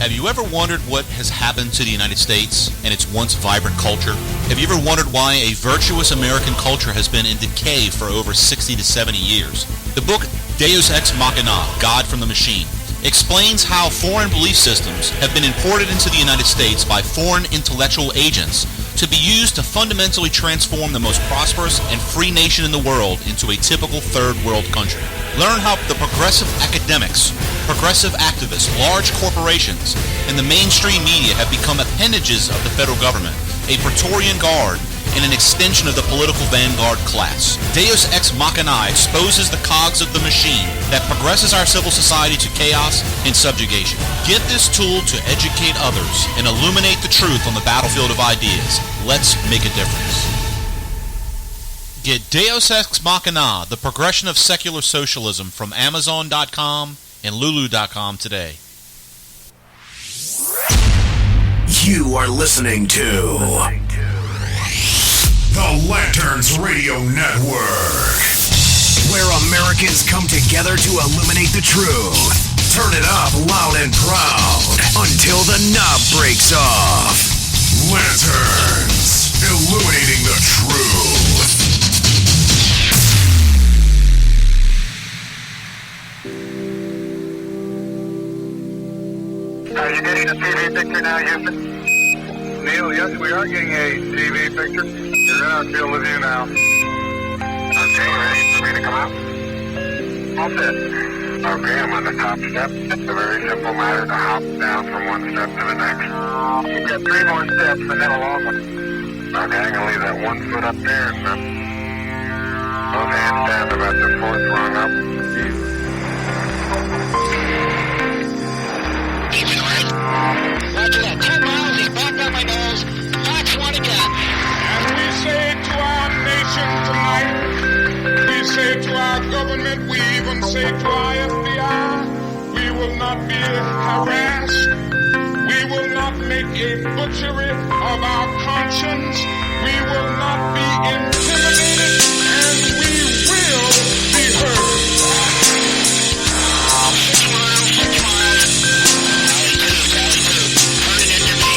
Have you ever wondered what has happened to the United States and its once vibrant culture? Have you ever wondered why a virtuous American culture has been in decay for over 60 to 70 years? The book Deus Ex Machina, God from the Machine, explains how foreign belief systems have been imported into the United States by foreign intellectual agents to be used to fundamentally transform the most prosperous and free nation in the world into a typical third world country. Learn how the progressive academics, progressive activists, large corporations, and the mainstream media have become appendages of the federal government, a Praetorian Guard, and an extension of the political vanguard class. Deus Ex Machina exposes the cogs of the machine that progresses our civil society to chaos and subjugation. Get this tool to educate others and illuminate the truth on the battlefield of ideas. Let's make a difference. Get Deus Ex Machina, the progression of secular socialism, from Amazon.com and Lulu.com today. You are listening to the Lanterns Radio Network, where Americans come together to illuminate the truth. Turn it up loud and proud until the knob breaks off. Lanterns, illuminating the truth. Are you getting a TV picture now, Houston? Neil, yes, we are getting a TV picture. You're in our field of view now. Okay, ready for me to come out? All set. Okay, I'm on the top step. It's a very simple matter to hop down from one step to the next. You've got 3 more steps and then a long one. Okay, I'm going to leave that 1 foot up there and both hands down about the 4th rung up. Even right. Roger that. 10 miles, he's back on my nose. Fox 1 again. And we say to our nation tonight, we say to our government, we even say to our FBI, we will not be harassed. We will not make a butchery of our conscience. We will not be intimidated, and we will be heard. 6 miles, 6 miles. Valley 2. Turn it into me.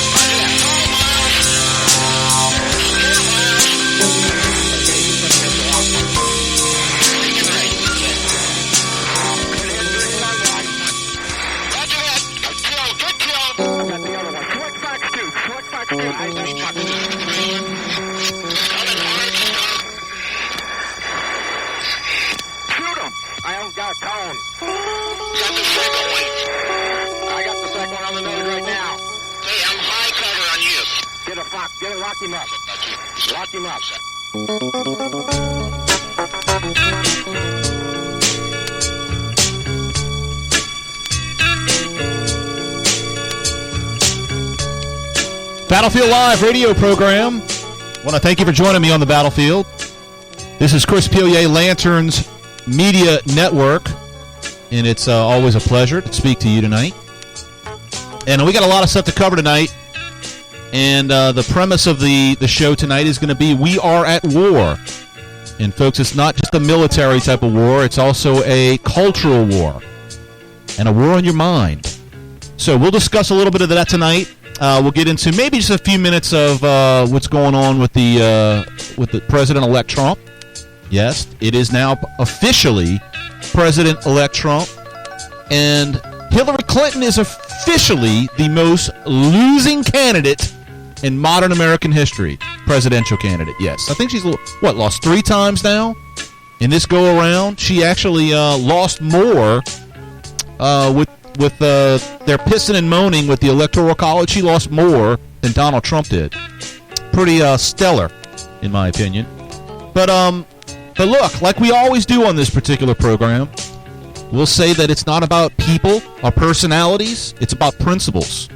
Roger that. 12 miles. 4 miles. Take it right. Roger that. Good drill, good drill. I got the other one. Select Fox 2. Select Fox 2. Coming hard, Shoot him. I haven't got a tone. got the second one. I got the second one on the nose right now. Hey, I'm high cover on you. Get a Fox. Get it. Lock him up. Lock him up. Battlefield Live radio program. Want to thank you for joining me on the battlefield. This is Chris Pilier, Lanterns Media Network, and it's always a pleasure to speak to you tonight. And we got a lot of stuff to cover tonight, and the premise of the show tonight is going to be we are at war. And folks, it's not just a military type of war, it's also a cultural war, and a war on your mind. So we'll discuss a little bit of that tonight. We'll get into maybe just a few minutes of what's going on with the President-elect Trump. Yes, it is now officially President-elect Trump. And Hillary Clinton is officially the most losing candidate in modern American history. Presidential candidate, yes. I think she's, lost 3 times now? In this go-around, she actually lost more with their pissing and moaning with the Electoral College. She lost more than Donald Trump did. Pretty stellar, in my opinion. But look, like we always do on this particular program, we'll say that it's not about people or personalities. It's about principles.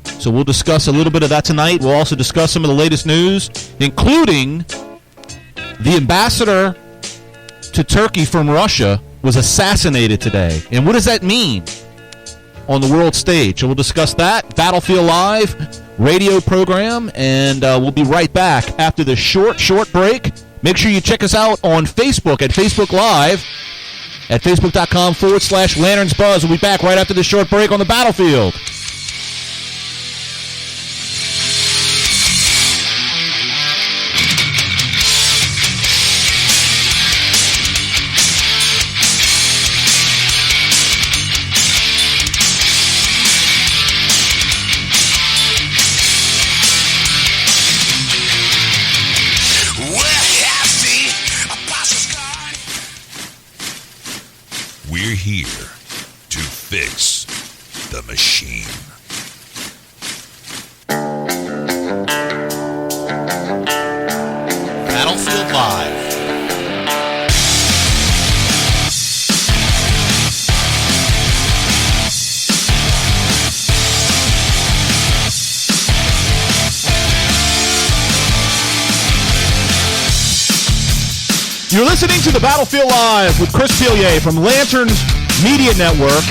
So we'll discuss a little bit of that tonight. We'll also discuss some of the latest news, including the ambassador to Turkey from Russia was assassinated today. And what does that mean on the world stage? So we'll discuss that. Battlefield Live radio program, and we'll be right back after this short break. Make sure you check us out on Facebook at Facebook Live at facebook.com/LanternsBuzz. We'll be back right after this short break on the battlefield. We're here to fix the machine. Battlefield Live. You're listening to the Battlefield Live with Chris Pilier from Lanterns Media Network,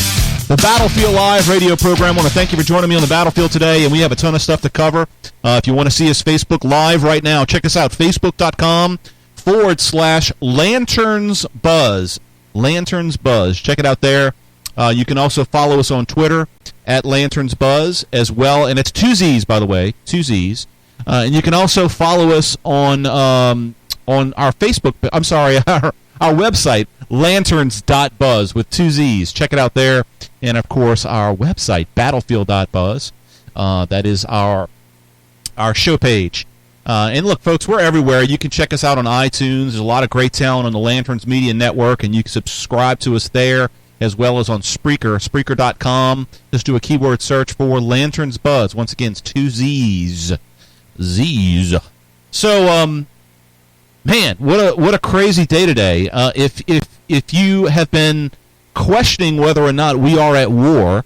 the Battlefield Live radio program. I want to thank you for joining me on the battlefield today, and we have a ton of stuff to cover. If you want to see us Facebook Live right now, check us out, facebook.com/LanternsBuzz. LanternsBuzz. Check it out there. You can also follow us on Twitter at LanternsBuzz as well, and it's 2 Z's, by the way, 2 Z's. And you can also follow us on our Facebook, our website, lanterns.buzz with 2 Z's. Check it out there. And, of course, our website, battlefield.buzz. That is our show page. And, look, folks, we're everywhere. You can check us out on iTunes. There's a lot of great talent on the Lanterns Media Network, and you can subscribe to us there as well as on Spreaker, Spreaker.com. Just do a keyword search for Lanterns Buzz. Once again, it's 2 Z's. Z's. So, man, what a crazy day today. If you have been questioning whether or not we are at war,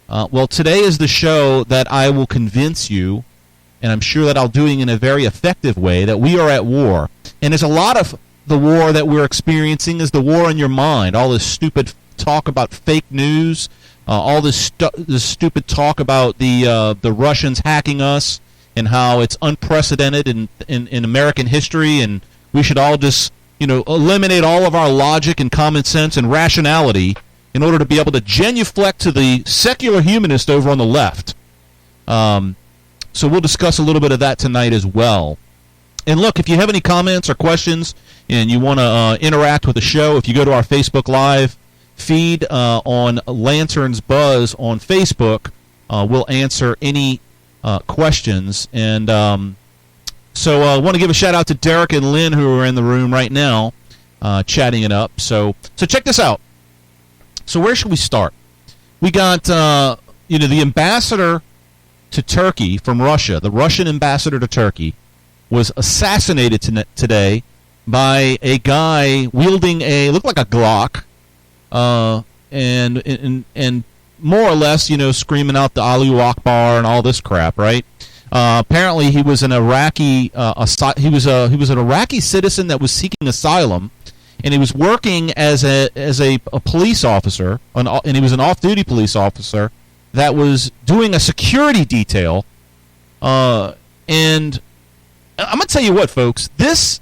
well, today is the show that I will convince you, and I'm sure that I'll do it in a very effective way, that we are at war. And there's a lot of the war that we're experiencing is the war in your mind. All this stupid talk about fake news, all this stupid talk about the Russians hacking us, and how it's unprecedented in American history, and we should all just, eliminate all of our logic and common sense and rationality in order to be able to genuflect to the secular humanist over on the left. So we'll discuss a little bit of that tonight as well. And look, if you have any comments or questions and you want to interact with the show, if you go to our Facebook Live feed on Lanterns Buzz on Facebook, we'll answer any questions. And so I want to give a shout-out to Derek and Lynn, who are in the room right now, chatting it up. So check this out. So where should we start? We got, the ambassador to Turkey from Russia, the Russian ambassador to Turkey, was assassinated today by a guy wielding looked like a Glock, and more or less, screaming out the Allahu Akbar and all this crap, right? Apparently, he was an Iraqi. He was an Iraqi citizen that was seeking asylum, and he was working as a police officer, and he was an off-duty police officer that was doing a security detail. And I'm gonna tell you what, folks. This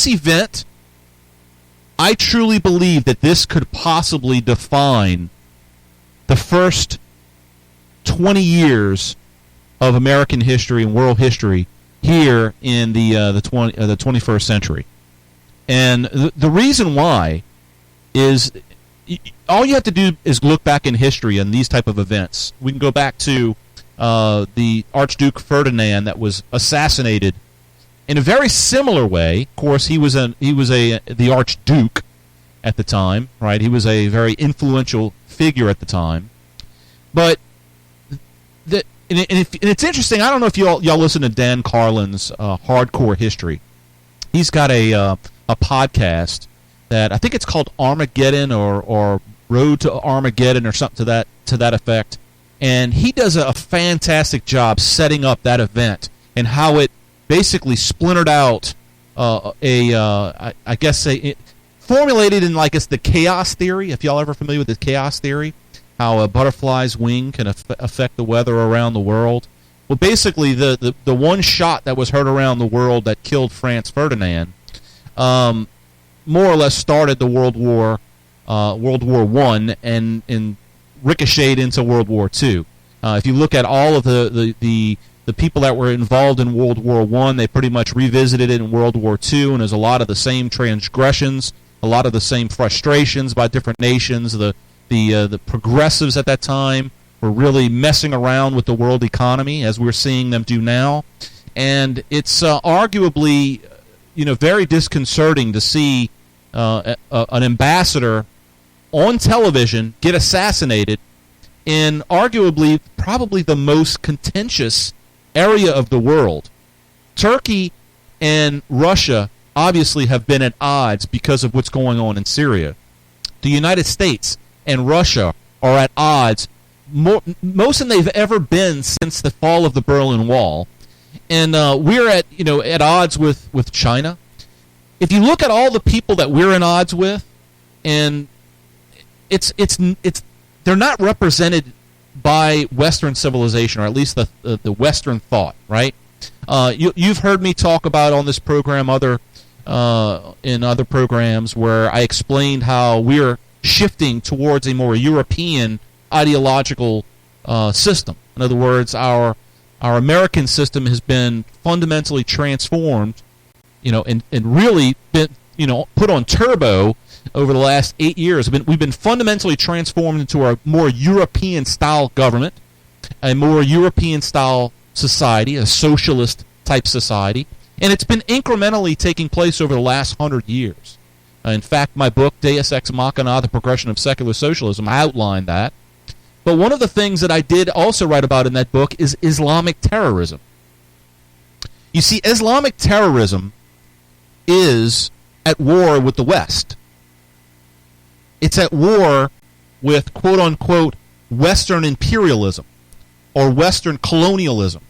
event, I truly believe that this could possibly define the first 20 years of American history and world history here in the 21st century. And the reason why is all you have to do is look back in history on these type of events. We can go back to the Archduke Ferdinand that was assassinated in a very similar way. Of course, he was the Archduke at the time, right? He was a very influential figure at the time. But it's interesting. I don't know if y'all listen to Dan Carlin's Hardcore History. He's got a podcast that I think it's called Armageddon or Road to Armageddon or something to that effect. And he does a fantastic job setting up that event and how it basically splintered out formulated in like it's the chaos theory. If y'all ever familiar with the chaos theory, how a butterfly's wing can affect the weather around the world. Well, basically, the one shot that was heard around the world that killed Franz Ferdinand more or less started the World War World War I and ricocheted into World War II. If you look at all of the people that were involved in World War I, they pretty much revisited it in World War II, and there's a lot of the same transgressions, a lot of the same frustrations by different nations. The progressives at that time were really messing around with the world economy, as we're seeing them do now. And it's arguably, very disconcerting to see an ambassador on television get assassinated in arguably probably the most contentious area of the world. Turkey and Russia obviously have been at odds because of what's going on in Syria. The United States and Russia are at odds most than they've ever been since the fall of the Berlin Wall. And we're at odds with China. If you look at all the people that we're in odds with, and it's they're not represented by Western civilization, or at least the Western thought, right? You've heard me talk about on this program in other programs where I explained how we're shifting towards a more European ideological system. In other words, our American system has been fundamentally transformed, and really been, put on turbo over the last 8 years. We've been fundamentally transformed into a more European-style government, a more European-style society, a socialist-type society, and it's been incrementally taking place over the last 100 years. In fact, my book, Deus Ex Machina, The Progression of Secular Socialism, outlined that. But one of the things that I did also write about in that book is Islamic terrorism. You see, Islamic terrorism is at war with the West. It's at war with, quote-unquote, Western imperialism or Western colonialism.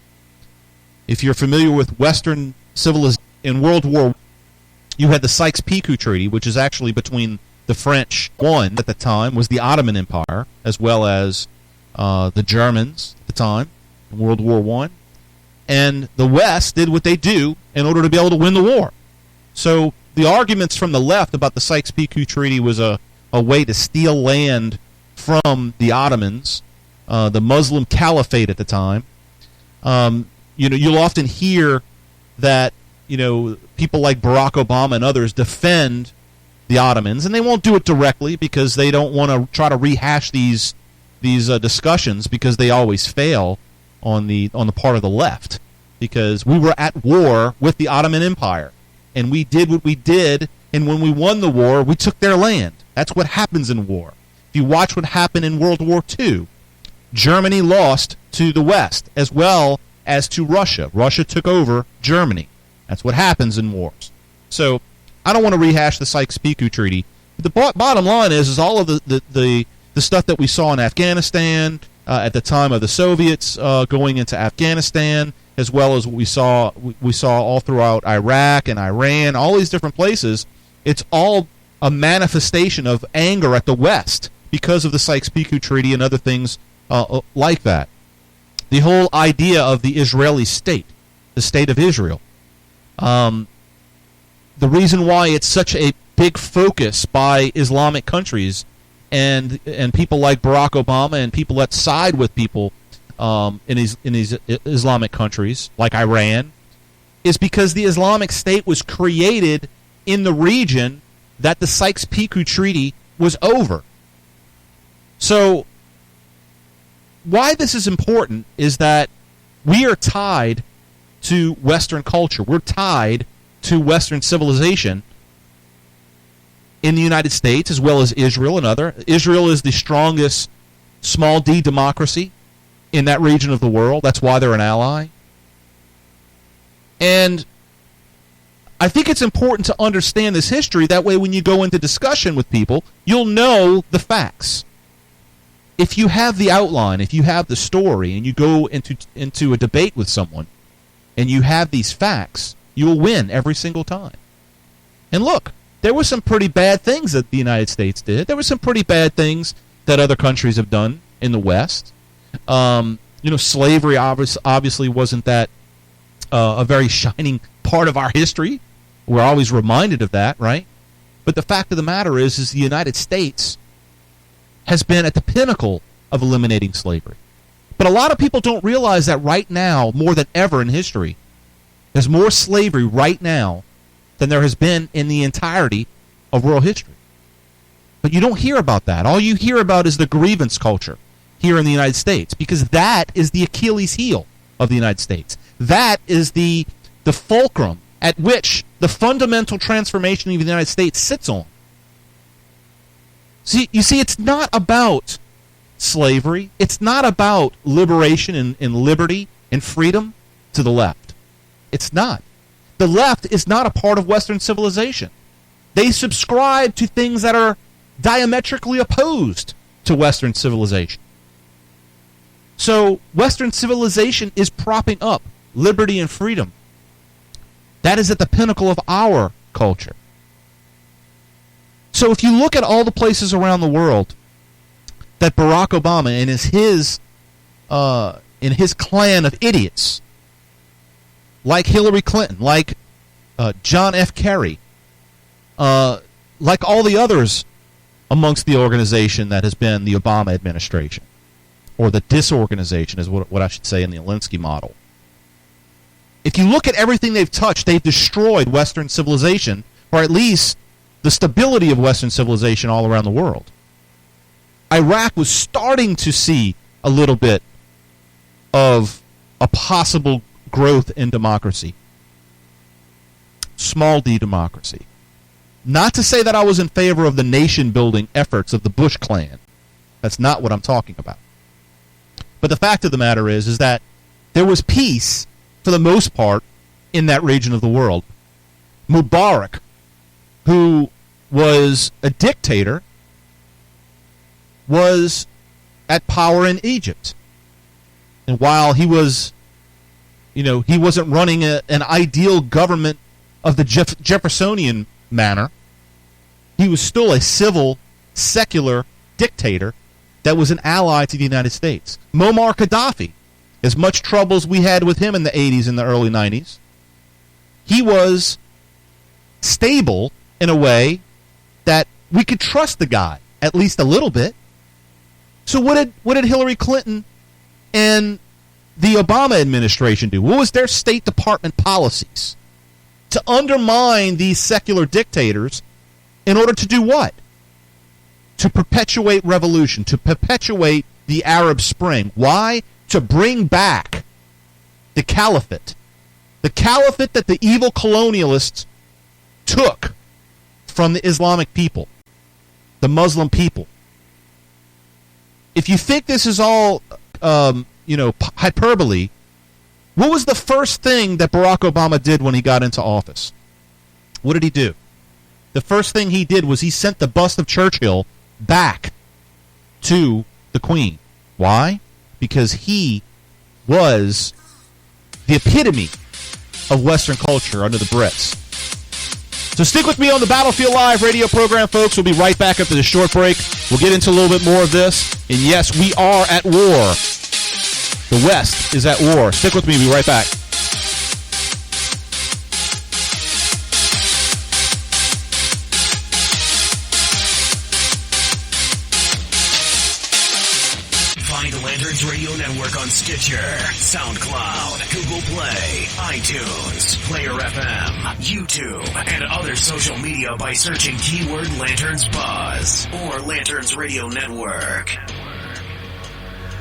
If you're familiar with Western civilization, in World War I, you had the Sykes-Picot Treaty, which is actually between the French. One at the time was the Ottoman Empire, as well as the Germans at the time in World War I. And the West did what they do in order to be able to win the war. So the arguments from the left about the Sykes-Picot Treaty was a way to steal land from the Ottomans, the Muslim Caliphate at the time. You'll often hear that people like Barack Obama and others defend the Ottomans, and they won't do it directly because they don't want to try to rehash these discussions, because they always fail on the part of the left, because we were at war with the Ottoman Empire, and we did what we did, and when we won the war, we took their land. That's what happens in war. If you watch what happened in World War II, Germany lost to the West as well as to Russia. Russia took over Germany. That's what happens in wars. So I don't want to rehash the Sykes-Picot Treaty. But the bottom line is all of the stuff that we saw in Afghanistan at the time of the Soviets going into Afghanistan, as well as what we saw all throughout Iraq and Iran, all these different places. It's all a manifestation of anger at the West because of the Sykes-Picot Treaty and other things like that. The whole idea of the Israeli state, the state of Israel. The reason why it's such a big focus by Islamic countries and people like Barack Obama and people that side with people in these Islamic countries like Iran is because the Islamic State was created in the region that the Sykes-Picot Treaty was over. So why this is important is that we are tied to Western culture. We're tied to Western civilization in the United States, as well as Israel and other. Israel is the strongest small d democracy in that region of the world. That's why they're an ally. And I think it's important to understand this history. That way, when you go into discussion with people, you'll know the facts. If you have the outline, if you have the story, and you go into a debate with someone, and you have these facts, you will win every single time. And look, there were some pretty bad things that the United States did. There were some pretty bad things that other countries have done in the West. Slavery obviously wasn't that a very shining part of our history. We're always reminded of that, right? But the fact of the matter is the United States has been at the pinnacle of eliminating slavery. But a lot of people don't realize that right now, more than ever in history, there's more slavery right now than there has been in the entirety of world history. But you don't hear about that. All you hear about is the grievance culture here in the United States, because that is the Achilles heel of the United States. That is the fulcrum at which the fundamental transformation of the United States sits on. You see, it's not about slavery. It's not about liberation and liberty and freedom to the left. It's not. The left is not a part of Western civilization. They subscribe to things that are diametrically opposed to Western civilization. So Western civilization is propping up liberty and freedom. That is at the pinnacle of our culture. So if you look at all the places around the world that Barack Obama and his clan of idiots, like Hillary Clinton, like John F. Kerry, like all the others amongst the organization that has been the Obama administration, or the disorganization is what I should say in the Alinsky model. If you look at everything they've touched, they've destroyed Western civilization, or at least the stability of Western civilization all around the world. Iraq was starting to see a little bit of a possible growth in democracy. Small d democracy. Not to say that I was in favor of the nation-building efforts of the Bush clan. That's not what I'm talking about. But the fact of the matter is that there was peace, for the most part, in that region of the world. Mubarak, who was a dictator, was at power in Egypt. And while he was, he wasn't running an ideal government of the Jeffersonian manner, he was still a civil, secular dictator that was an ally to the United States. Muammar Gaddafi, as much trouble as we had with him in the 80s and the early 90s, he was stable in a way that we could trust the guy, at least a little bit. So what did Hillary Clinton and the Obama administration do? What was their State Department policies? To undermine these secular dictators in order to do what? To perpetuate revolution, to perpetuate the Arab Spring. Why? To bring back the caliphate. The caliphate that the evil colonialists took from the Islamic people, the Muslim people. If you think this is all, hyperbole, what was the first thing that Barack Obama did when he got into office? What did he do? The first thing he did was he sent the bust of Churchill back to the Queen. Why? Because he was the epitome of Western culture under the Brits. So stick with me on the Battlefield Live radio program, folks. We'll be right back after this short break. We'll get into a little bit more of this. And yes, we are at war. The West is at war. Stick with me. We'll be right back. Find the Lanterns Radio Network on Stitcher, SoundCloud, Google Play, iTunes, Player FM, YouTube, and other social media by searching keyword Lanterns Buzz or Lanterns Radio Network.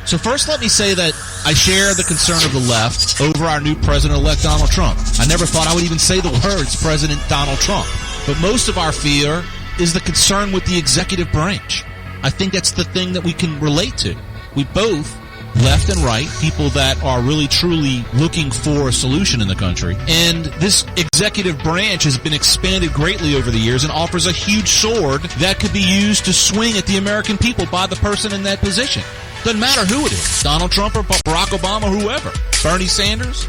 So first let me say that I share the concern of the left over our new President-elect Donald Trump. I never thought I would even say the words President Donald Trump. But most of our fear is the concern with the executive branch. I think that's the thing that we can relate to. We both, left and right, people that are really truly looking for a solution in the country. And this executive branch has been expanded greatly over the years and offers a huge sword that could be used to swing at the American people by the person in that position. Doesn't matter who it is, Donald Trump or Barack Obama or whoever, Bernie Sanders.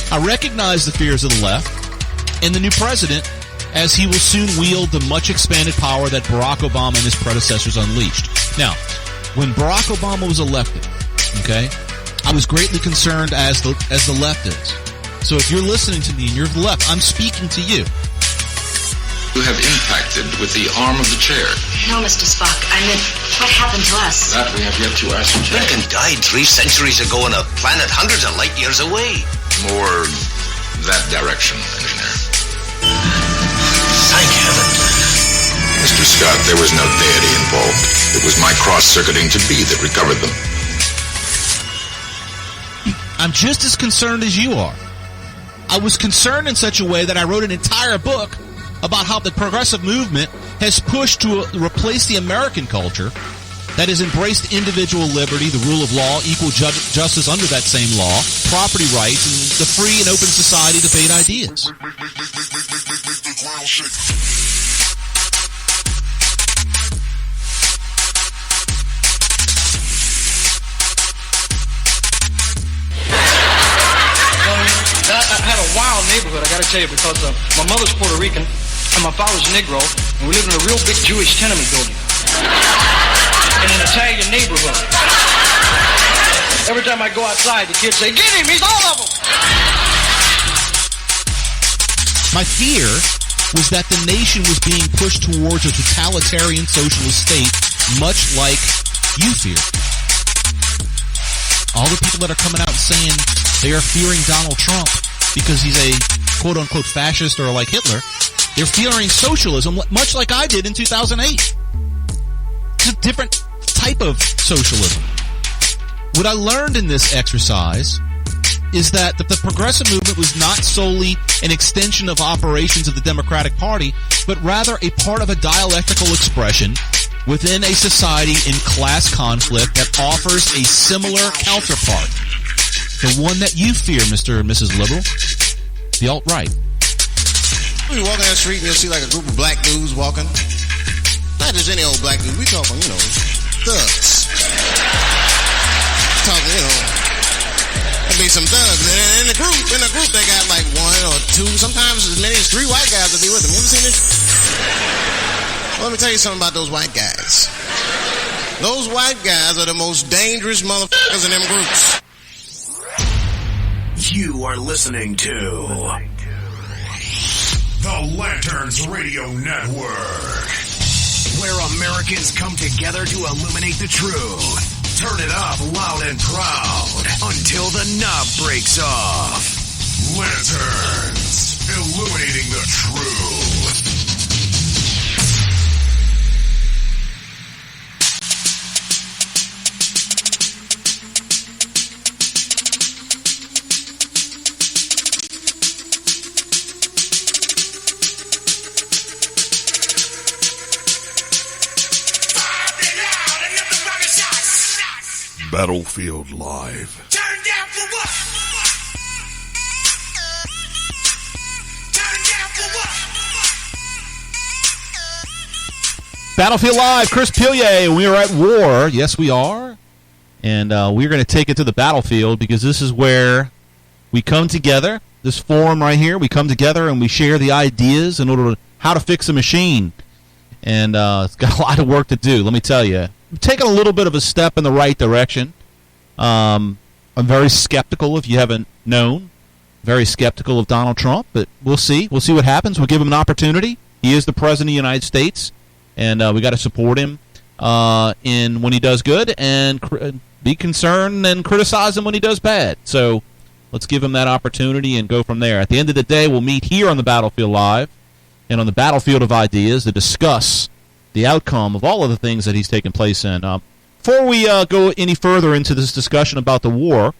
I recognize the fears of the left and the new president, as he will soon wield the much expanded power that Barack Obama and his predecessors unleashed. Now, when Barack Obama was elected, okay, I was greatly concerned as the left is. So if you're listening to me and you're the left, I'm speaking to you. You have impacted with the arm of the chair. No, Mr. Spock. I meant, what happened to us? That we have yet to ascertain. Lincoln died 3 centuries ago on a planet hundreds of light years away. More that direction, engineer. Thank heaven. Mr. Scott, there was no deity involved. It was my cross-circuiting to be that recovered them. I'm just as concerned as you are. I was concerned in such a way that I wrote an entire book about how the progressive movement has pushed to replace the American culture that has embraced individual liberty, the rule of law, equal justice under that same law, property rights, and the free and open society to debate ideas. I had a wild neighborhood, I gotta tell you, because my mother's Puerto Rican and my father's Negro, and we lived in a real big Jewish tenement building in an Italian neighborhood. Every time I go outside, the kids say, "Get him, he's all of them!" My fear was that the nation was being pushed towards a totalitarian socialist state, much like you fear. All the people that are coming out and saying they are fearing Donald Trump because he's a quote-unquote fascist or like Hitler, they're fearing socialism much like I did in 2008. It's a different type of socialism. What I learned in this exercise is that the progressive movement was not solely an extension of operations of the Democratic Party, but rather a part of a dialectical expression within a society in class conflict that offers a similar counterpart. The one that you fear, Mr. and Mrs. Liberal, the alt-right. You walk down the street and you'll see like a group of black dudes walking. Not just any old black dude. We talking, thugs. Talking, there'll be some thugs. And in the group, they got like 1 or 2, sometimes as many as 3 white guys that be with them. You ever seen this? Well, let me tell you something about those white guys. Those white guys are the most dangerous motherfuckers in them groups. You are listening to the Lanterns Radio Network, where Americans come together to illuminate the truth. Turn it up loud and proud until the knob breaks off. Lanterns, illuminating the truth. Battlefield Live. Turn down for what? Turn down for what? Battlefield Live, Chris Pilier. We are at war. Yes, we are. And we're going to take it to the battlefield because this is where we come together. This forum right here, we come together and we share the ideas in order to how to fix a machine. And it's got a lot of work to do, let me tell you. Taking a little bit of a step in the right direction. I'm very skeptical, if you haven't known, very skeptical of Donald Trump, but we'll see. We'll see what happens. We'll give him an opportunity. He is the President of the United States, and we got to support him in when he does good and be concerned and criticize him when he does bad. So let's give him that opportunity and go from there. At the end of the day, we'll meet here on the Battlefield Live and on the Battlefield of Ideas to discuss the outcome of all of the things that he's taken place in. Before we go any further into this discussion about the war,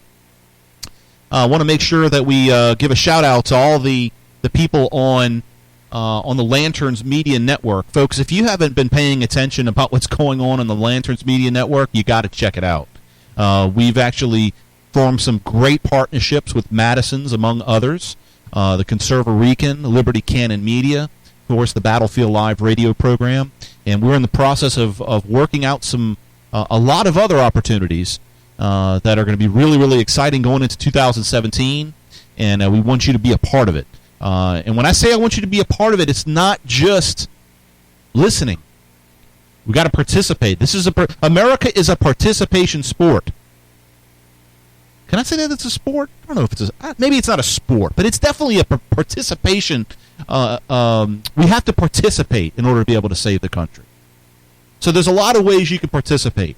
I want to make sure that we give a shout-out to all the people on the Lanterns Media Network. Folks, if you haven't been paying attention about what's going on the Lanterns Media Network, you got to check it out. We've actually formed some great partnerships with Madison's, among others, the Conservarican, Liberty Canon Media, of course, the Battlefield Live radio program. And we're in the process of working out some a lot of other opportunities that are going to be really, really exciting going into 2017, and we want you to be a part of it. And when I say I want you to be a part of it, it's not just listening. We got to participate. This is America is a participation sport. Can I say that it's a sport? I don't know if it's maybe it's not a sport, but it's definitely a participation. We have to participate in order to be able to save the country. So there's a lot of ways you can participate.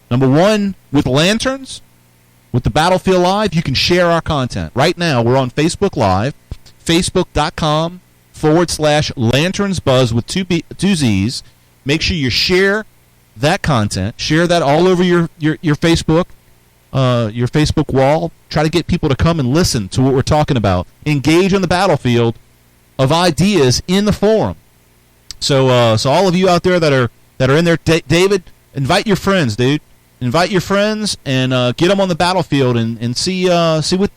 Number one, with lanterns, with the Battlefield Live, you can share our content. Right now, we're on Facebook Live, facebook.com/lanternsbuzz with two Z's. Make sure you share that content. Share that all over your Facebook wall. Try to get people to come and listen to what we're talking about. Engage on the battlefield of ideas in the forum. So all of you out there that are in there, David, invite your friends, dude. Invite your friends and get them on the battlefield and see what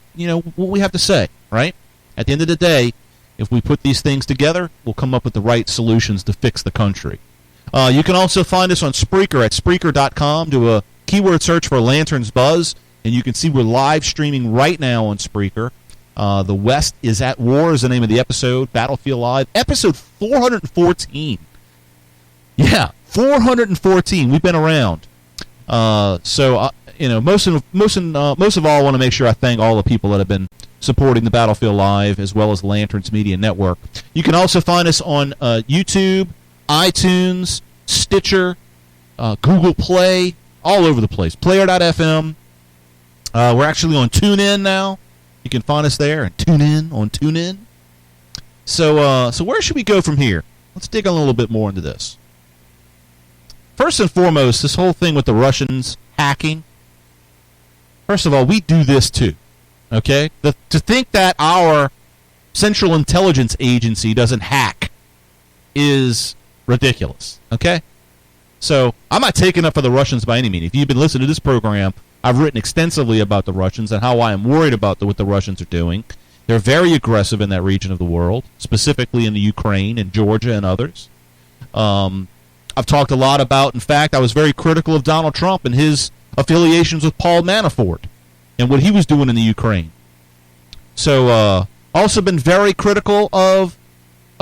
we have to say. Right? At the end of the day, if we put these things together, we'll come up with the right solutions to fix the country. You can also find us on Spreaker at Spreaker.com. Do a keyword search for Lanterns Buzz, and you can see we're live streaming right now on Spreaker. The West is at War is the name of the episode. Battlefield Live, episode 414. Yeah, 414. We've been around. Most of all, I want to make sure I thank all the people that have been supporting the Battlefield Live as well as Lanterns Media Network. You can also find us on YouTube, iTunes, Stitcher, Google Play, all over the place. Player.fm. We're actually on TuneIn now. You can find us there and tune in on TuneIn. So where should we go from here? Let's dig a little bit more into this. First and foremost, this whole thing with the Russians hacking. First of all, we do this too. Okay? To think that our Central Intelligence Agency doesn't hack is ridiculous. Okay? So I'm not taking up for the Russians by any means. If you've been listening to this program, I've written extensively about the Russians and how I am worried about what the Russians are doing. They're very aggressive in that region of the world, specifically in the Ukraine and Georgia and others. I've talked a lot about, in fact, I was very critical of Donald Trump and his affiliations with Paul Manafort and what he was doing in the Ukraine. So also been very critical of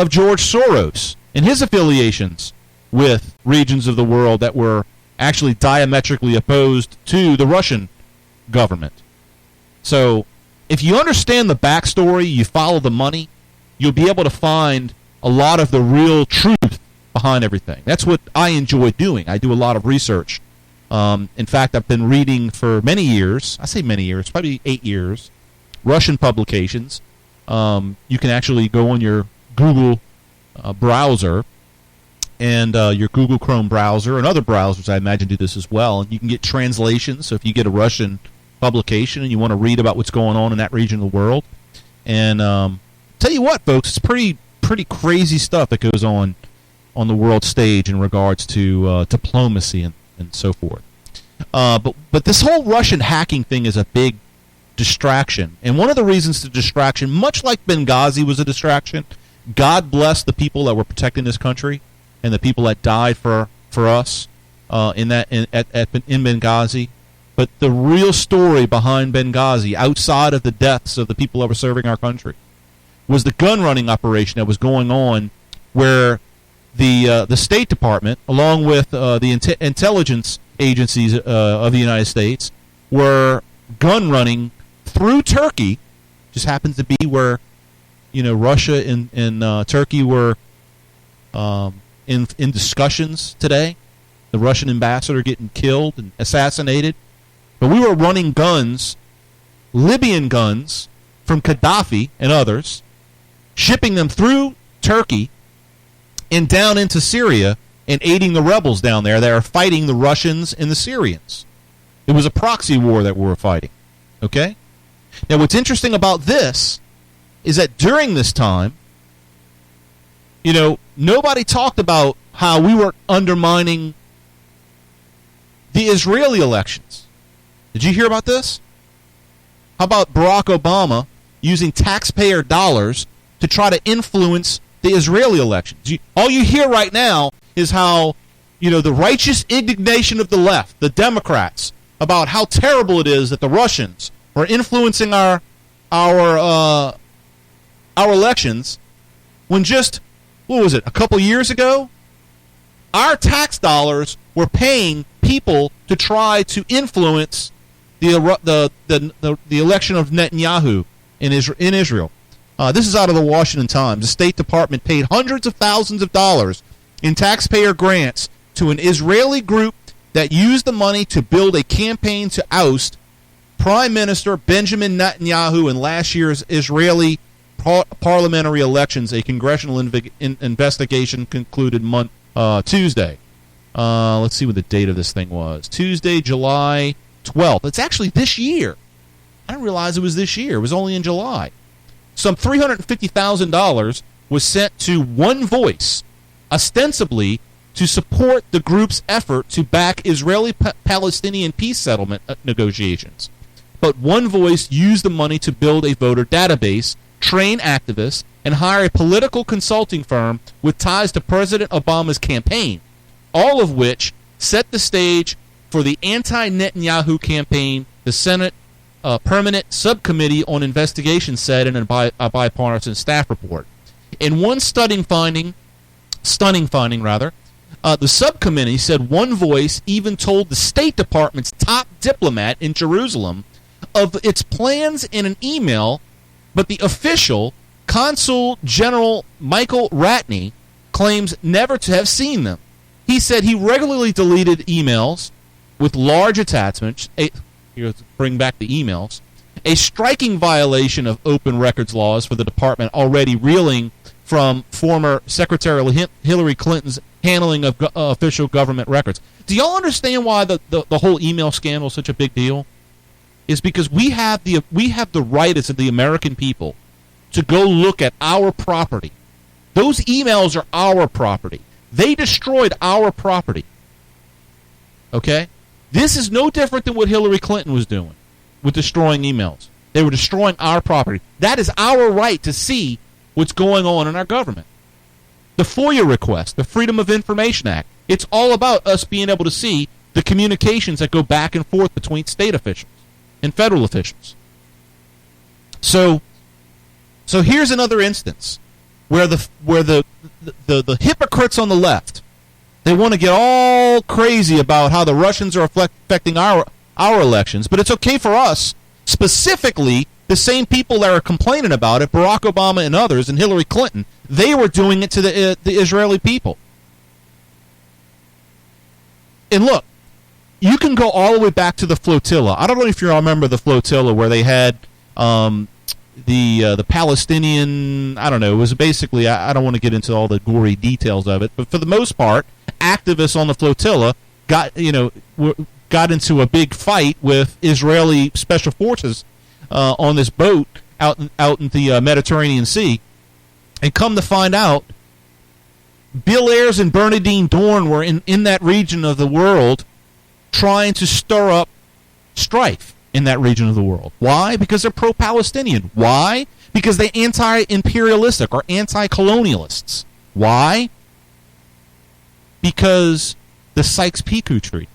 George Soros and his affiliations with regions of the world that were actually diametrically opposed to the Russian government. So if you understand the backstory, you follow the money, you'll be able to find a lot of the real truth behind everything. That's what I enjoy doing. I do a lot of research. In fact, I've been reading for many years, I say many years, probably 8 years, Russian publications. You can actually go on your Google browser and your Google Chrome browser and other browsers, I imagine, do this as well. And you can get translations. So if you get a Russian publication and you want to read about what's going on in that region of the world. And tell you what, folks, it's pretty crazy stuff that goes on the world stage in regards to diplomacy and so forth. But this whole Russian hacking thing is a big distraction. And one of the reasons the distraction, much like Benghazi was a distraction, God bless the people that were protecting this country and the people that died for us in Benghazi. But the real story behind Benghazi, outside of the deaths of the people that were serving our country, was the gun running operation that was going on, where the State Department, along with the intelligence agencies of the United States, were gun running through Turkey. Just happens to be where Russia and Turkey were in discussions today. The Russian ambassador getting killed and assassinated. But we were running guns, Libyan guns, from Gaddafi and others, shipping them through Turkey and down into Syria and aiding the rebels down there that are fighting the Russians and the Syrians. It was a proxy war that we were fighting. Okay? Now, what's interesting about this is that during this time, nobody talked about how we were undermining the Israeli elections. Did you hear about this? How about Barack Obama using taxpayer dollars to try to influence the Israeli elections? All you hear right now is how, the righteous indignation of the left, the Democrats, about how terrible it is that the Russians are influencing our elections, when just, a couple years ago, our tax dollars were paying people to try to influence the election of Netanyahu in Israel. This is out of the Washington Times. The State Department paid hundreds of thousands of dollars in taxpayer grants to an Israeli group that used the money to build a campaign to oust Prime Minister Benjamin Netanyahu in last year's Israeli parliamentary elections. A congressional investigation concluded Tuesday. Let's see what the date of this thing was. Tuesday, July 12th. It's actually this year. I didn't realize it was this year. It was only in July. Some $350,000 was sent to One Voice, ostensibly to support the group's effort to back Israeli-Palestinian peace settlement negotiations. But One Voice used the money to build a voter database, train activists, and hire a political consulting firm with ties to President Obama's campaign, all of which set the stage for the anti-Netanyahu campaign. The Senate Permanent Subcommittee on Investigation said in a bipartisan staff report. In one stunning finding, the subcommittee said One Voice even told the State Department's top diplomat in Jerusalem of its plans in an email, but the official, Consul General Michael Ratney, claims never to have seen them. He said he regularly deleted emails with large attachments. Bring back the emails. A striking violation of open records laws for the department, already reeling from former Secretary Hillary Clinton's handling of official government records. Do y'all understand why the whole email scandal is such a big deal? Is because we have the right as the American people to go look at our property. Those emails are our property. They destroyed our property. Okay? This is no different than what Hillary Clinton was doing with destroying emails. They were destroying our property. That is our right to see what's going on in our government. The FOIA request, the Freedom of Information Act, it's all about us being able to see the communications that go back and forth between state officials and federal officials. So here's another instance where the hypocrites on the left, they want to get all crazy about how the Russians are affecting our elections, but it's okay for us, specifically the same people that are complaining about it, Barack Obama and others, and Hillary Clinton, they were doing it to the Israeli people. And look, you can go all the way back to the flotilla. I don't know if you remember the flotilla where they had the Palestinian, I don't know, it was basically, I don't want to get into all the gory details of it, but for the most part, activists on the flotilla got into a big fight with Israeli special forces on this boat out in the Mediterranean Sea. And come to find out, Bill Ayers and Bernardine Dorn were in that region of the world trying to stir up strife in that region of the world. Why? Because they're pro-Palestinian. Why? Because they're anti-imperialistic or anti-colonialists. Why? Because the Sykes-Picot Treaty.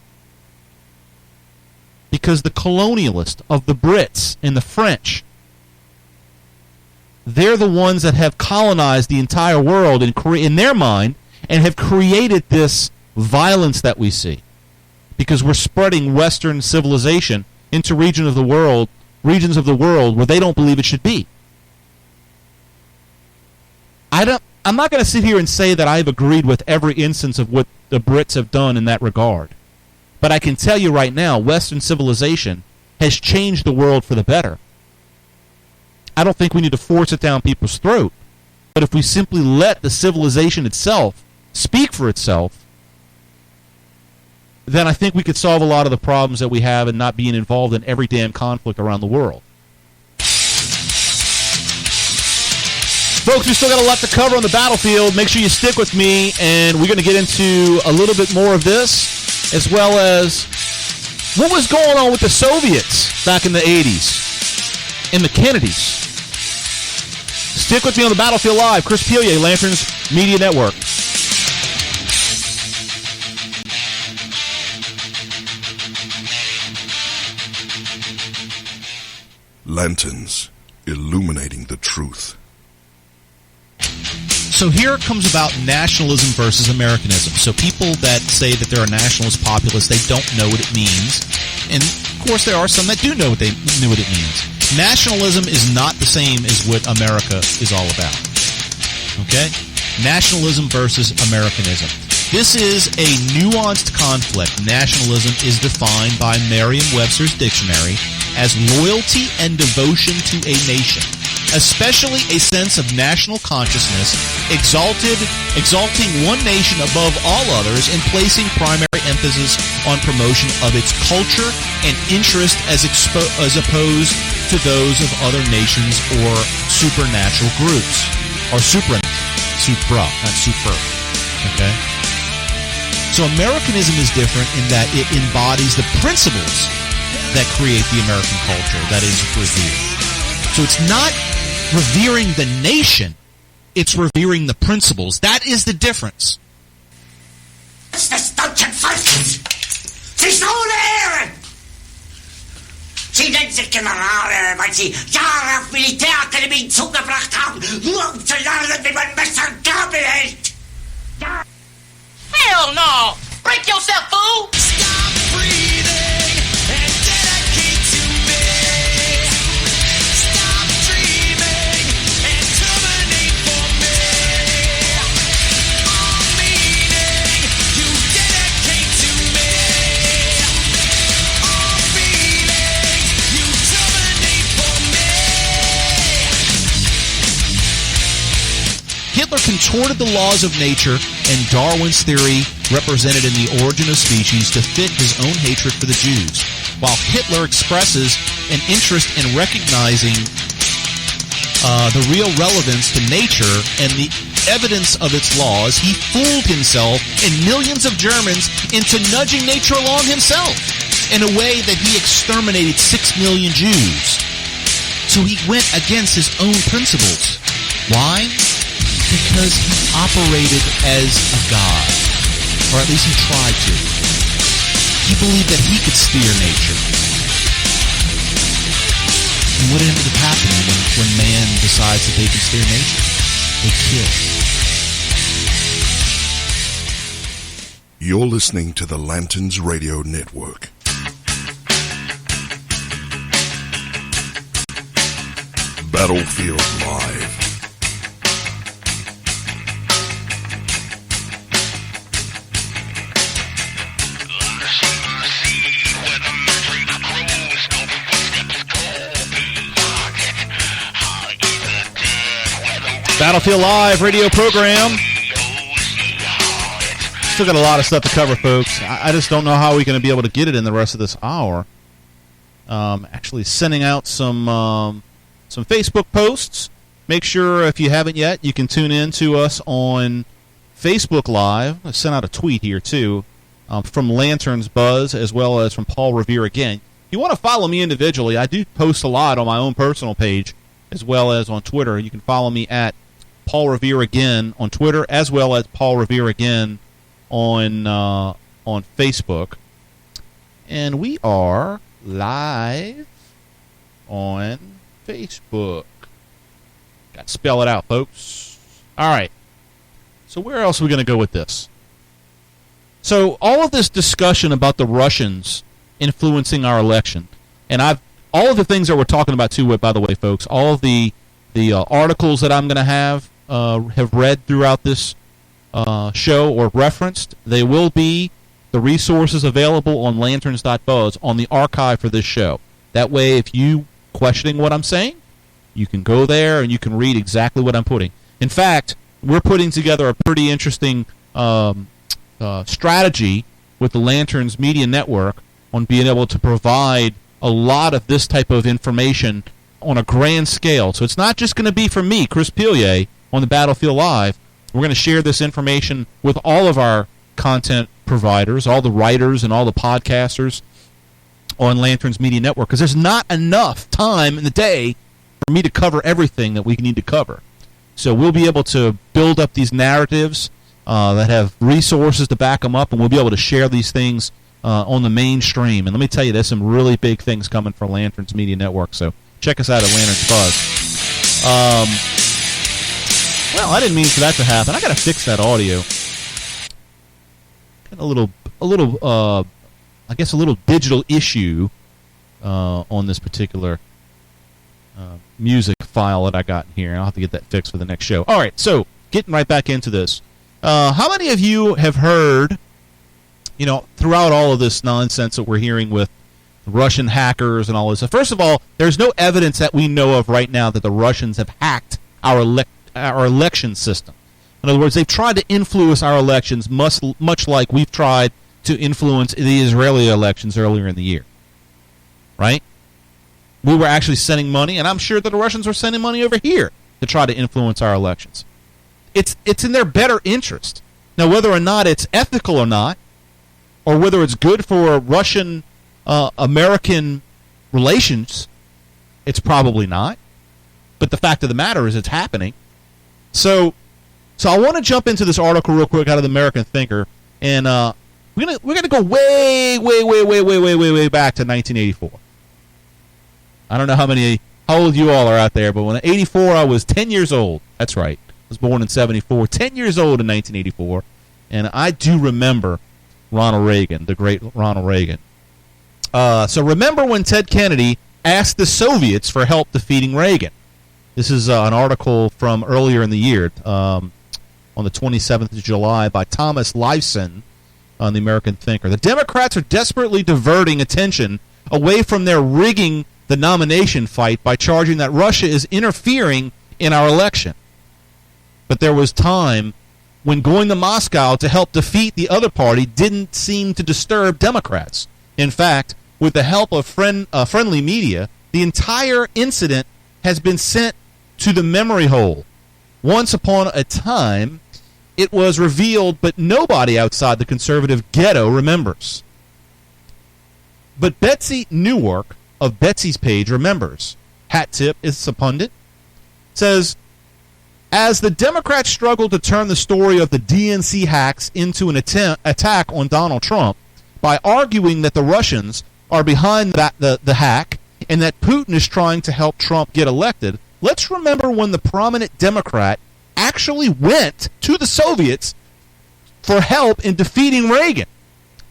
Because the colonialists of the Brits and the French, they're the ones that have colonized the entire world in their mind and have created this violence that we see. Because we're spreading Western civilization into regions of the world where they don't believe it should be. I'm not going to sit here and say that I've agreed with every instance of what the Brits have done in that regard. But I can tell you right now, Western civilization has changed the world for the better. I don't think we need to force it down people's throat. But if we simply let the civilization itself speak for itself, then I think we could solve a lot of the problems that we have and not being involved in every damn conflict around the world. Folks, we still got a lot to cover on the battlefield. Make sure you stick with me, and we're going to get into a little bit more of this, as well as what was going on with the Soviets back in the 80s and the Kennedys. Stick with me on the Battlefield Live. Chris Pilier, Lanterns Media Network. Lanterns, illuminating the truth. So here comes about nationalism versus Americanism. So people that say that they're a nationalist populist, they don't know what it means. And course, there are some that do know what it means. Nationalism is not the same as what America is all about. Okay? Nationalism versus Americanism. This is a nuanced conflict. Nationalism is defined by Merriam-Webster's dictionary as loyalty and devotion to a nation, especially a sense of national consciousness, exalting one nation above all others and placing primary emphasis on promotion of its culture and interest as opposed to those of other nations or supernatural groups. Or supra, not super. Okay? So Americanism is different in that it embodies the principles that create the American culture that is revered. So it's not revering the nation, it's revering the principles. That is the difference. Das deutsche Volkes! Sie ist ohne Ehre! Sie nennen sich Generale, weil sie Jahre auf Militärakademien zugebracht haben, nur um zu lernen, wie man Messer und Gabel hält! Hell no! Break yourself, fool! Stop breathing and dedicate to me. Stop dreaming and terminate for me. All meaning you dedicate to me. All feelings you terminate for me. Hitler contorted the laws of nature and Darwin's theory represented in The Origin of Species to fit his own hatred for the Jews, while Hitler expresses an interest in recognizing the real relevance to nature and the evidence of its laws. He fooled himself and millions of Germans into nudging nature along himself in a way that he exterminated 6 million Jews. So he went against his own principles. Why? Because he operated as a god, or at least he tried to. He believed that he could steer nature. And what ended up happening when man decides that they can steer nature? They kill. You're listening to the Lanterns Radio Network. Battlefield Live. Battlefield Live radio program. Still got a lot of stuff to cover, folks. I just don't know how we're going to be able to get it in the rest of this hour. Actually sending out some Facebook posts. Make sure, if you haven't yet, you can tune in to us on Facebook Live. I sent out a tweet here, too, from Lanterns Buzz, as well as from Paul Revere again. If you want to follow me individually, I do post a lot on my own personal page, as well as on Twitter. You can follow me at Paul Revere again on Twitter, as well as Paul Revere again on Facebook. And we are live on Facebook. Got to spell it out, folks. All right. So where else are we going to go with this? So all of this discussion about the Russians influencing our election, and all of the things that we're talking about too, by the way, folks, all of the articles that I'm going to have read throughout this show or referenced, they will be the resources available on lanterns.buzz on the archive for this show. That way, if you questioning what I'm saying, you can go there and you can read exactly what I'm putting. In fact, we're putting together a pretty interesting strategy with the Lanterns Media Network on being able to provide a lot of this type of information on a grand scale. So it's not just going to be for me, Chris Pilier, on the Battlefield Live. We're going to share this information with all of our content providers, all the writers and all the podcasters on Lanterns Media Network, because there's not enough time in the day for me to cover everything that we need to cover. So we'll be able to build up these narratives that have resources to back them up, and we'll be able to share these things on the mainstream. And let me tell you, there's some really big things coming for Lanterns Media Network, so check us out at Lanterns Buzz. Well, I didn't mean for that to happen. I got to fix that audio. Got a little digital issue on this particular music file that I got in here. I'll have to get that fixed for the next show. All right, so getting right back into this. How many of you have heard, throughout all of this nonsense that we're hearing with Russian hackers and all this? First of all, there's no evidence that we know of right now that the Russians have hacked our election system. In other words, they've tried to influence our elections much like we've tried to influence the Israeli elections earlier in the year. Right? We were actually sending money, and I'm sure that the Russians were sending money over here to try to influence our elections. It's in their better interest. Now, whether or not it's ethical or not, or whether it's good for Russian-American relations, it's probably not. But the fact of the matter is it's happening. So I want to jump into this article real quick out of the American Thinker, and we're gonna go way back to 1984. I don't know how old you all are out there, but when 84, I was 10 years old. That's right. I was born in 74, 10 years old in 1984, and I do remember Ronald Reagan, the great Ronald Reagan. So remember when Ted Kennedy asked the Soviets for help defeating Reagan? This is an article from earlier in the year, on the 27th of July, by Thomas Leifson on the American Thinker. The Democrats are desperately diverting attention away from their rigging the nomination fight by charging that Russia is interfering in our election. But there was time when going to Moscow to help defeat the other party didn't seem to disturb Democrats. In fact, with the help of friendly media, the entire incident has been sent to the memory hole. Once upon a time, it was revealed, but nobody outside the conservative ghetto remembers. But Betsy Newark of Betsy's Page remembers. Hat tip is a pundit. Says, as the Democrats struggled to turn the story of the DNC hacks into an attack on Donald Trump by arguing that the Russians are behind the hack and that Putin is trying to help Trump get elected, let's remember when the prominent Democrat actually went to the Soviets for help in defeating Reagan.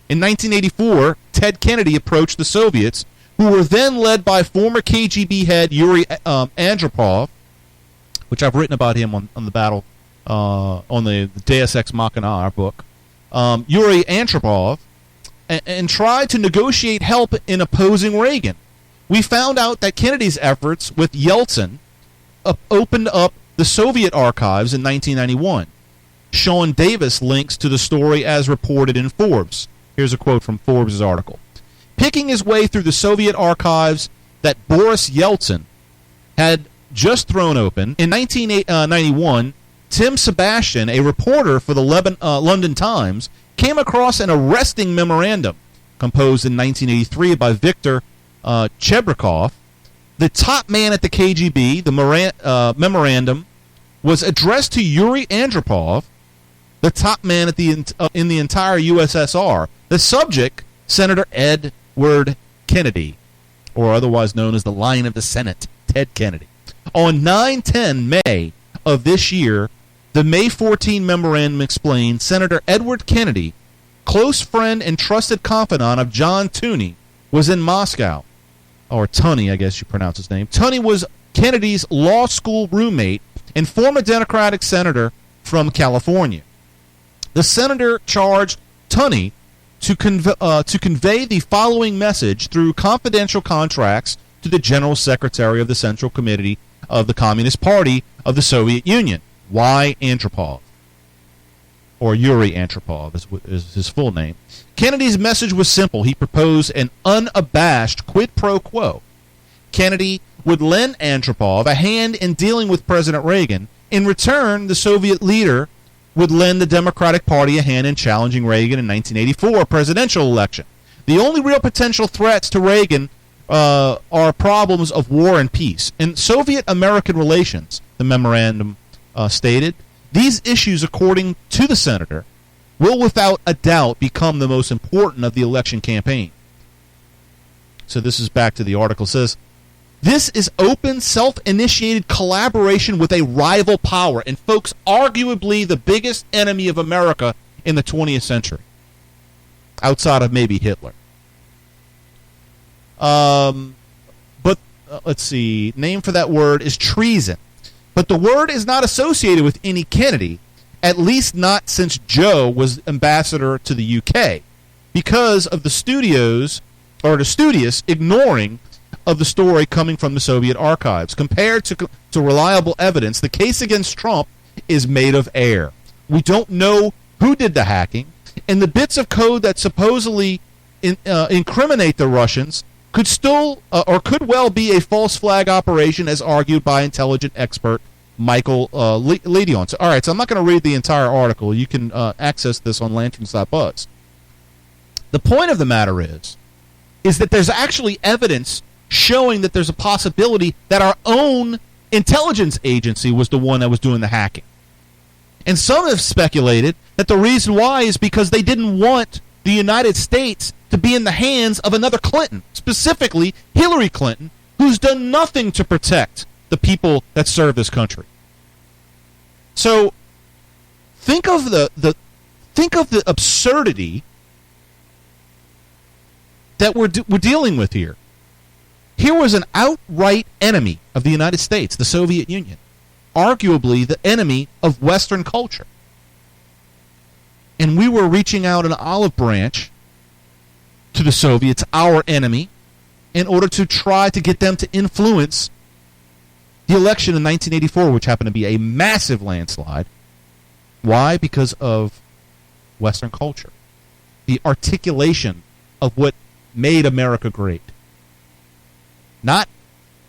In 1984, Ted Kennedy approached the Soviets, who were then led by former KGB head Yuri Andropov, which I've written about him on the battle, on the Deus Ex Machina, our book, Yuri Andropov, and tried to negotiate help in opposing Reagan. We found out that Kennedy's efforts with Yeltsin opened up the Soviet archives in 1991. Sean Davis links to the story as reported in Forbes. Here's a quote from Forbes' article. Picking his way through the Soviet archives that Boris Yeltsin had just thrown open, in 1991, Tim Sebastian, a reporter for the London Times, came across an arresting memorandum composed in 1983 by Viktor Chebrikov. The top man at the KGB, the memorandum, was addressed to Yuri Andropov, the top man at in the entire USSR. The subject, Senator Edward Kennedy, or otherwise known as the Lion of the Senate, Ted Kennedy. On 9/10 May of this year, the May 14 memorandum explained Senator Edward Kennedy, close friend and trusted confidant of John Tunney, was in Moscow. Or Tunney, I guess you pronounce his name. Tunney was Kennedy's law school roommate and former Democratic senator from California. The senator charged Tunney to convey the following message through confidential contracts to the General Secretary of the Central Committee of the Communist Party of the Soviet Union, Y. Andropov, or Yuri Andropov is his full name. Kennedy's message was simple. He proposed an unabashed quid pro quo. Kennedy would lend Andropov a hand in dealing with President Reagan. In return, the Soviet leader would lend the Democratic Party a hand in challenging Reagan in 1984 presidential election. The only real potential threats to Reagan are problems of war and peace. In Soviet-American relations, the memorandum stated, these issues, according to the senator, will without a doubt become the most important of the election campaign. So this is back to the article. It says, this is open, self-initiated collaboration with a rival power, and folks, arguably the biggest enemy of America in the 20th century, outside of maybe Hitler. But let's see, name for that word is treason. But the word is not associated with any Kennedy, at least not since Joe was ambassador to the UK, because of the studious ignoring of the story coming from the Soviet archives. Compared to reliable evidence, the case against Trump is made of air. We don't know who did the hacking, and the bits of code that supposedly incriminate the Russians could still or could well be a false flag operation, as argued by intelligence expert Michael Leedion. So, all right, so I'm not going to read the entire article. You can access this on lanterns.buzz. The point of the matter is that there's actually evidence showing that there's a possibility that our own intelligence agency was the one that was doing the hacking. And some have speculated that the reason why is because they didn't want the United States to be in the hands of another Clinton, specifically Hillary Clinton, who's done nothing to protect the people that serve this country. So think of the absurdity that we're dealing with here. Here was an outright enemy of the United States, the Soviet Union, arguably the enemy of Western culture. And we were reaching out an olive branch to the Soviets, our enemy, in order to try to get them to influence the election in 1984, which happened to be a massive landslide. Why? Because of Western culture. The articulation of what made America great. Not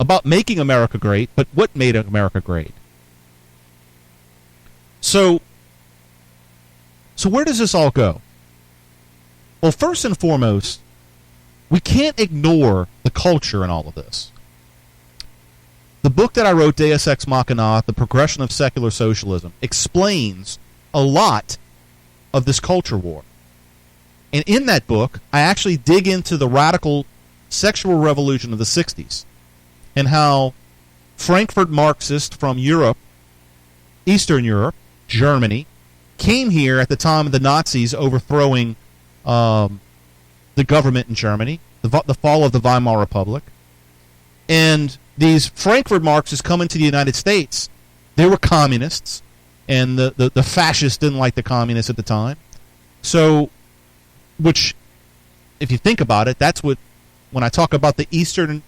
about making America great, but what made America great. So where does this all go? Well, first and foremost, we can't ignore the culture in all of this. The book that I wrote, Deus Ex Machina, The Progression of Secular Socialism, explains a lot of this culture war. And in that book, I actually dig into the radical sexual revolution of the 60s and how Frankfurt Marxists from Europe, Eastern Europe, Germany, came here at the time of the Nazis overthrowing the government in Germany, the fall of the Weimar Republic. And these Frankfurt Marxists come into the United States. They were communists, and the fascists didn't like the communists at the time. So, which, if you think about it, that's what, when I talk about the Eastern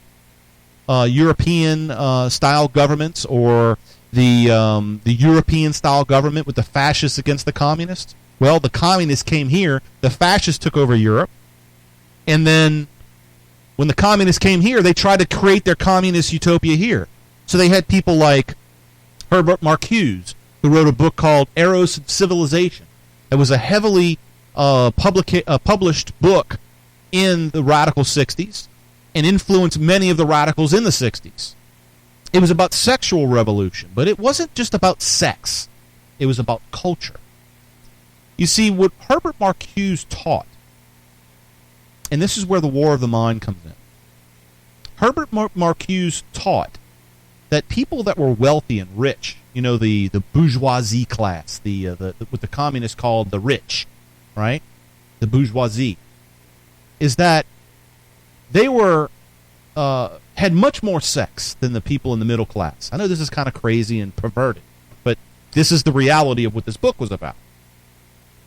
European style governments, or the European style government with the fascists against the communists, well, the communists came here, the fascists took over Europe, and then when the communists came here, they tried to create their communist utopia here. So they had people like Herbert Marcuse, who wrote a book called Eros of Civilization. It was a heavily published book in the radical 60s and influenced many of the radicals in the 60s. It was about sexual revolution, but it wasn't just about sex. It was about culture. You see, what Herbert Marcuse taught, and this is where the war of the mind comes in. Herbert Marcuse taught that people that were wealthy and rich, you know, the bourgeoisie class, what the communists called the rich, right? The bourgeoisie, is that they were had much more sex than the people in the middle class. I know this is kind of crazy and perverted, but this is the reality of what this book was about.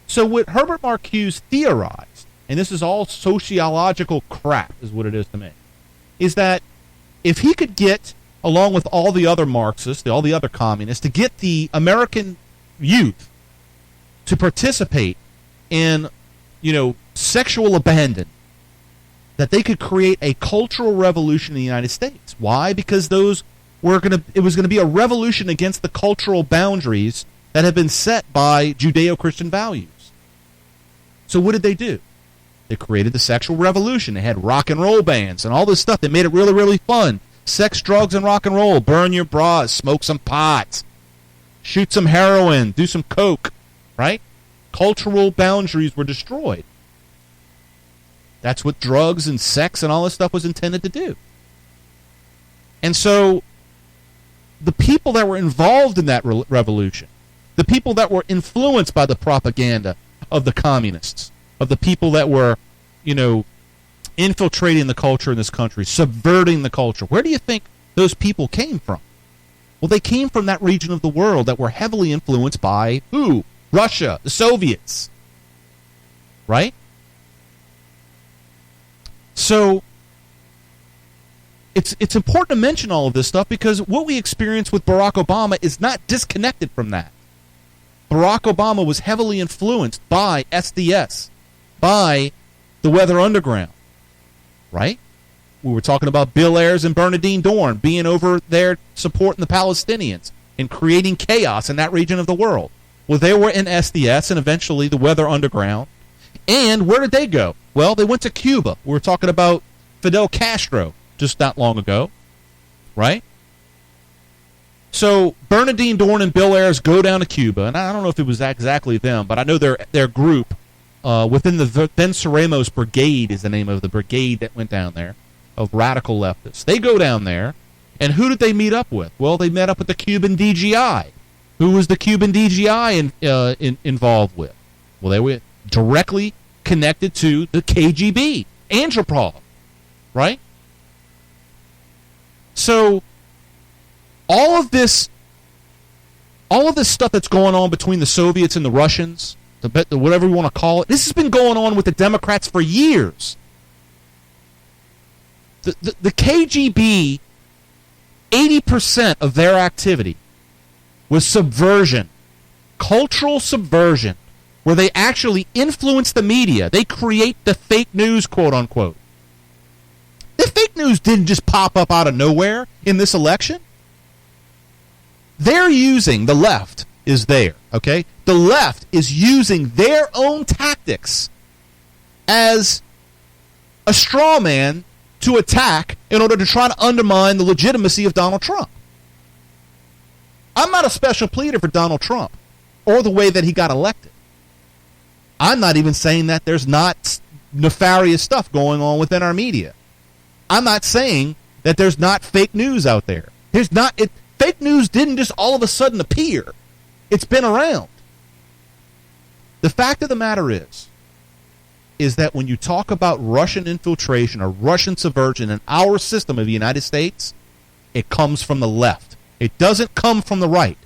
So what Herbert Marcuse theorized, and this is all sociological crap is what it is to me, is that if he could get, along with all the other Marxists, all the other communists, to get the American youth to participate in, sexual abandon, that they could create a cultural revolution in the United States. Why? Because it was going to be a revolution against the cultural boundaries that have been set by Judeo-Christian values. So what did they do? They created the sexual revolution. They had rock and roll bands and all this stuff. They made it really, really fun. Sex, drugs, and rock and roll. Burn your bras. Smoke some pot. Shoot some heroin. Do some coke. Right? Cultural boundaries were destroyed. That's what drugs and sex and all this stuff was intended to do. And so the people that were involved in that revolution, the people that were influenced by the propaganda of the communists, of the people that were, infiltrating the culture in this country, subverting the culture. Where do you think those people came from? Well, they came from that region of the world that were heavily influenced by who? Russia, the Soviets. Right? So it's important to mention all of this stuff because what we experienced with Barack Obama is not disconnected from that. Barack Obama was heavily influenced by SDS, by the Weather Underground, right? We were talking about Bill Ayers and Bernardine Dorn being over there supporting the Palestinians and creating chaos in that region of the world. Well, they were in SDS and eventually the Weather Underground. And where did they go? Well, they went to Cuba. We were talking about Fidel Castro just not long ago, right? So Bernardine Dorn and Bill Ayers go down to Cuba, and I don't know if it was exactly them, but I know their group within the Venceremos Brigade is the name of the brigade that went down there of radical leftists. They go down there, and who did they meet up with? Well, they met up with the Cuban DGI. Who was the Cuban DGI involved with? Well, they were directly connected to the KGB, Andropov, right? So all of this stuff that's going on between the Soviets and the Russians, whatever you want to call it, this has been going on with the Democrats for years. The KGB, 80% of their activity was subversion, cultural subversion, where they actually influence the media. They create the fake news, quote unquote. The fake news didn't just pop up out of nowhere in this election. They're using, the left is there, okay? The left is using their own tactics as a straw man to attack in order to try to undermine the legitimacy of Donald Trump. I'm not a special pleader for Donald Trump or the way that he got elected. I'm not even saying that there's not nefarious stuff going on within our media. I'm not saying that there's not fake news out there. Fake news didn't just all of a sudden appear. It's been around. The fact of the matter is that when you talk about Russian infiltration or Russian subversion in our system of the United States, it comes from the left. It doesn't come from the right.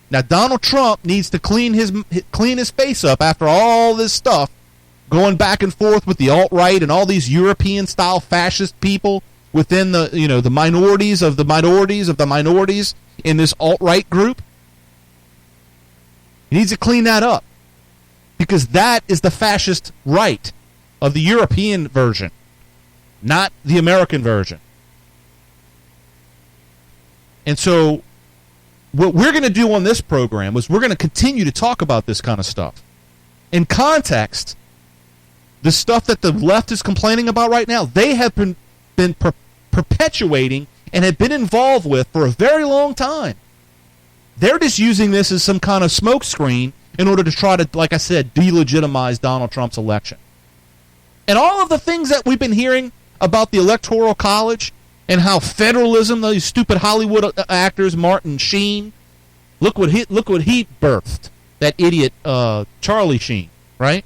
Now, Donald Trump needs to clean his face up after all this stuff going back and forth with the alt-right and all these European-style fascist people within the minorities of the minorities of the minorities in this alt-right group. He needs to clean that up because that is the fascist right of the European version, not the American version. And so what we're going to do on this program is we're going to continue to talk about this kind of stuff. In context, the stuff that the left is complaining about right now, they have been perpetuating and have been involved with for a very long time. They're just using this as some kind of smokescreen in order to try to, like I said, delegitimize Donald Trump's election. And all of the things that we've been hearing about the Electoral College and how federalism, these stupid Hollywood actors, Martin Sheen, look what he birthed, that idiot Charlie Sheen, right?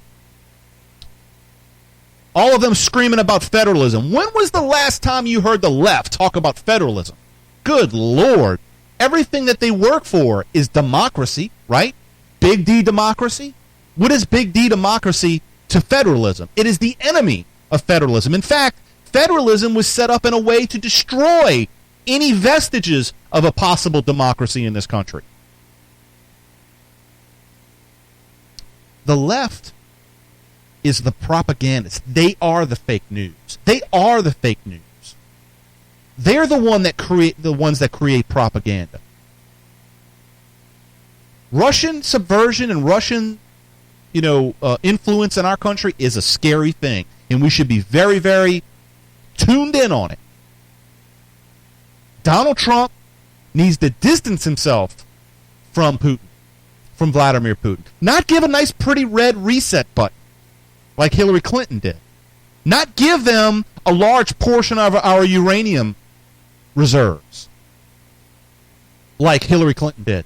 All of them screaming about federalism. When was the last time you heard the left talk about federalism? Good Lord. Everything that they work for is democracy, right? Big D democracy. What is big D democracy to federalism? It is the enemy of federalism. In fact, federalism was set up in a way to destroy any vestiges of a possible democracy in this country. The left is the propagandists. They are the fake news. They are the fake news. They're the ones that create propaganda. Russian subversion and Russian, influence in our country is a scary thing, and we should be very, very tuned in on it. Donald Trump needs to distance himself from Putin, from Vladimir Putin. Not give a nice, pretty red reset button like Hillary Clinton did. Not give them a large portion of our uranium reserves like Hillary Clinton did,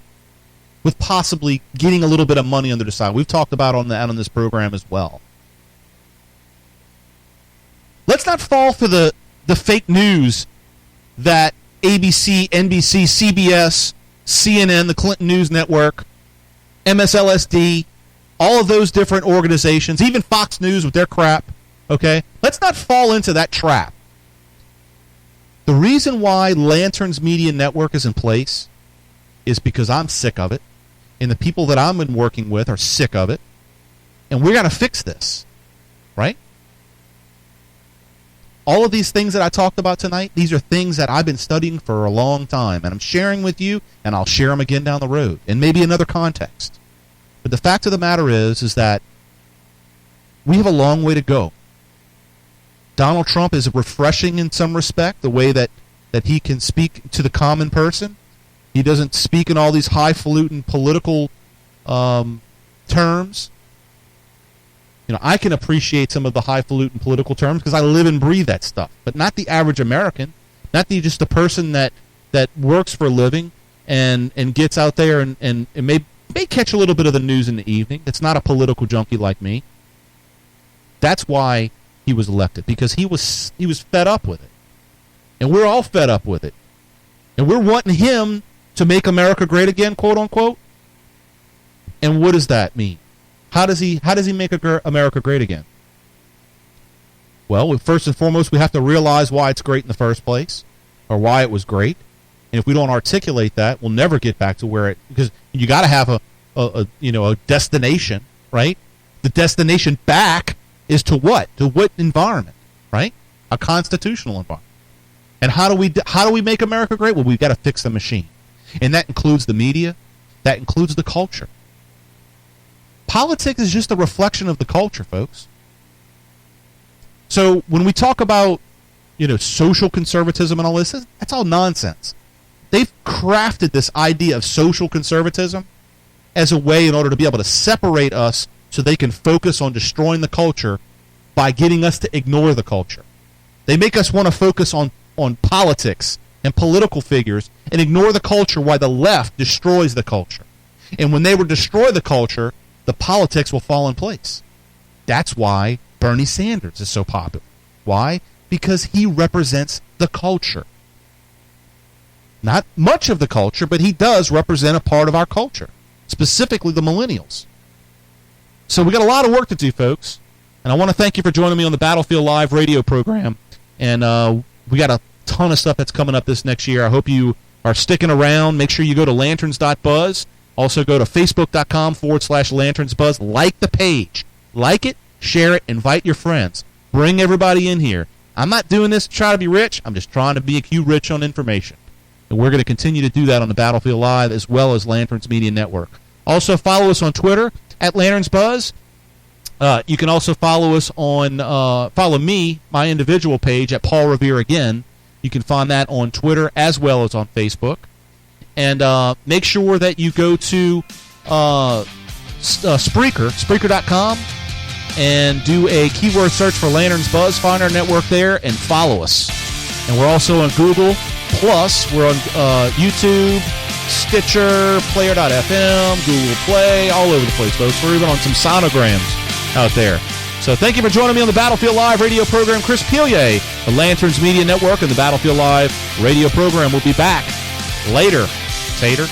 with possibly getting a little bit of money under the side. We've talked about on this program as well. Let's not fall for the fake news that ABC, NBC, CBS, CNN, the Clinton News Network, MSLSD, all of those different organizations, even Fox News with their crap, okay? Let's not fall into that trap. The reason why Lanterns Media Network is in place is because I'm sick of it, and the people that I'm working with are sick of it, and we're going to fix this, right? All of these things that I talked about tonight, these are things that I've been studying for a long time, and I'm sharing with you, and I'll share them again down the road, in maybe another context. But the fact of the matter is that we have a long way to go. Donald Trump is refreshing in some respect, the way that he can speak to the common person. He doesn't speak in all these highfalutin political terms. You know, I can appreciate some of the highfalutin political terms because I live and breathe that stuff, but not the average American, not just the person that works for a living and gets out there and may catch a little bit of the news in the evening. It's not a political junkie like me. That's why he was elected, because he was fed up with it. And we're all fed up with it. And we're wanting him to make America great again, quote unquote. And what does that mean? How does he make America great again? Well, first and foremost, we have to realize why it's great in the first place, or why it was great. And if we don't articulate that, we'll never get back to where it, because you got to have a destination, right? The destination back is to what? To what environment, right? A constitutional environment. And how do we make America great? Well, we've got to fix the machine. And that includes the media, that includes the culture. Politics is just a reflection of the culture, folks. So when we talk about, social conservatism and all this, that's all nonsense. They've crafted this idea of social conservatism as a way in order to be able to separate us so they can focus on destroying the culture by getting us to ignore the culture. They make us want to focus on politics and political figures and ignore the culture while the left destroys the culture. And when they will destroy the culture, the politics will fall in place. That's why Bernie Sanders is so popular. Why? Because he represents the culture. Not much of the culture, but he does represent a part of our culture, specifically the millennials. So we got a lot of work to do, folks. And I want to thank you for joining me on the Battlefield Live radio program. And we got a ton of stuff that's coming up this next year. I hope you are sticking around. Make sure you go to lanterns.buzz. Also go to facebook.com/lanternsbuzz. Like the page. Like it, share it, invite your friends. Bring everybody in here. I'm not doing this to try to be rich. I'm just trying to make you rich on information. And we're going to continue to do that on the Battlefield Live as well as Lanterns Media Network. Also follow us on Twitter at LanternsBuzz. You can also follow us on follow me, my individual page at Paul Revere again. You can find that on Twitter as well as on Facebook. And make sure that you go to Spreaker.com, and do a keyword search for Lanterns Buzz. Find our network there and follow us. And we're also on Google Plus. We're on YouTube, Stitcher, Player.fm, Google Play, all over the place, folks. We're even on some sonograms out there. So thank you for joining me on the Battlefield Live radio program. Chris Pilier, the Lanterns Media Network, and the Battlefield Live radio program. We'll be back later. Tater.